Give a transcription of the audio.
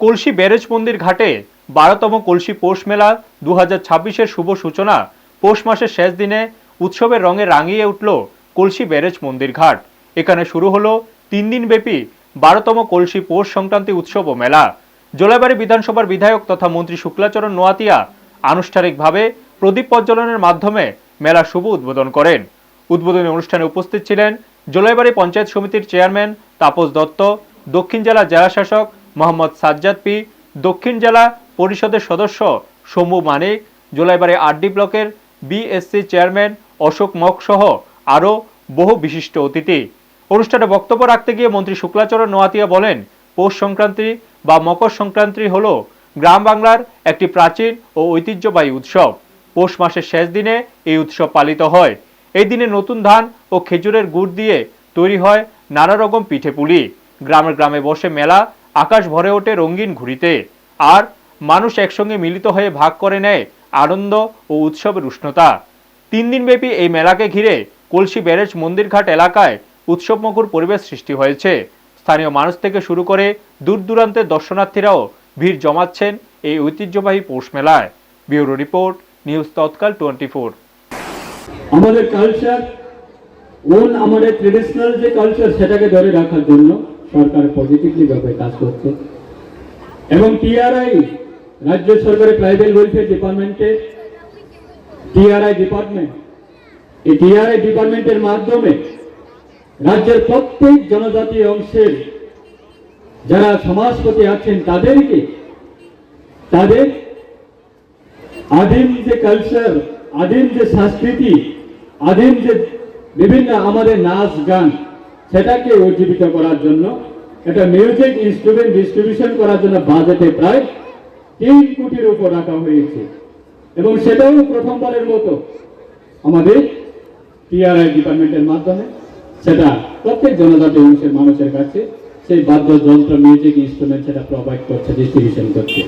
কলসি ব্যারেজ মন্দির ঘাটে 12তম কলসি পৌষ মেলা 2026-এর শুভ সূচনা। পৌষ মাসের শেষ দিনে উৎসবের রঙে রাঙিয়ে উঠল কলসি ব্যারেজ মন্দির ঘাট। এখানে শুরু হলো 3 দিনব্যাপী 12তম কলসি পৌষ সংক্রান্তি উৎসব ও মেলা। জোলাইবাড়ী বিধানসভার বিধায়ক তথা মন্ত্রী শুক্লাচরণ নোয়াতিয়া আনুষ্ঠানিকভাবে প্রদীপ প্রজ্বলনের মাধ্যমে মেলা শুভ উদ্বোধন করেন। উদ্বোধনী অনুষ্ঠানে উপস্থিত ছিলেন জোলাইবাড়ী পঞ্চায়েত সমিতির চেয়ারম্যান তাপস দত্ত, দক্ষিণ জেলা জেলাশাসক মোহাম্মদ সাজ্জাদ পি, দক্ষিণ জেলা পরিষদের সদস্য শম্ভু মানিক, জোলাইবাড়ী আরডি ব্লকের বিএসসি চেয়ারম্যান অশোক মক সহ আরও বহু বিশিষ্ট অতিথি। অনুষ্ঠানে বক্তব্য রাখতে গিয়ে মন্ত্রী শুক্লাচরণ নোয়াতিয়া বলেন, পৌষ সংক্রান্তি বা মকর সংক্রান্তি হল গ্রাম বাংলার একটি প্রাচীন ও ঐতিহ্যবাহী উৎসব। পৌষ মাসের শেষ দিনে এই উৎসব পালিত হয়। এই দিনে নতুন ধান ও খেজুরের গুড় দিয়ে তৈরি হয় নানা রকম পিঠেপুলি। গ্রামে গ্রামে বসে মেলা, আকাশ ভরে ওঠে রঙিন ঘুড়িতে, আর মানুষ একসঙ্গে মিলিত হয়ে ভাগ করে নেয় আনন্দ ও উৎসবের উষ্ণতা। 3 দিনব্যাপী এই মেলাকে ঘিরে কলসি ব্যারেজ মন্দির ঘাট এলাকায় উৎসবমুখর পরিবেশ সৃষ্টি হয়েছে। স্থানীয় মানুষ থেকে শুরু করে দূর দূরান্তের দর্শনার্থীরাও ভিড় জমাচ্ছেন এই ঐতিহ্যবাহী পৌষ মেলায়। ব্যুরো রিপোর্ট, নিউজ তৎকাল 24। আমাদের কালচার আমাদের ট্রেডিশনাল যে কালচার সেটাকে ধরে রাখার জন্য সরকার পজিটিভলি ভাবে কাজ করছে এবং টিআরআই রাজ্য সরকারের ট্রাইবাল ওয়েলফেয়ার ডিপার্টমেন্টের টিআরআই ডিপার্টমেন্টের মাধ্যমে রাজ্যের প্রত্যেক জনজাতি অংশের যারা সমাজপতি আছেন তাদেরকে তাদের আদিম যে কালচার, আদিম যে সংস্কৃতি, আদিম যে বিভিন্ন আমাদের নাচ গান সেটাকে উজ্জীবিত করার জন্য একটা মিউজিক ইনস্ট্রুমেন্ট ডিস্ট্রিবিউশন করার জন্য বাজেটে প্রায় 3 কোটির উপর রাখা হয়েছে এবং সেটাও প্রথমবারের মতো আমাদের টিআরআই ডিপার্টমেন্টের মাধ্যমে সেটা প্রত্যেক জনজাতি অংশের মানুষের কাছে সেই বাদ্যযন্ত্র মিউজিক ইনস্ট্রুমেন্ট সেটা প্রোভাইড করছে, ডিস্ট্রিবিউশন করছে।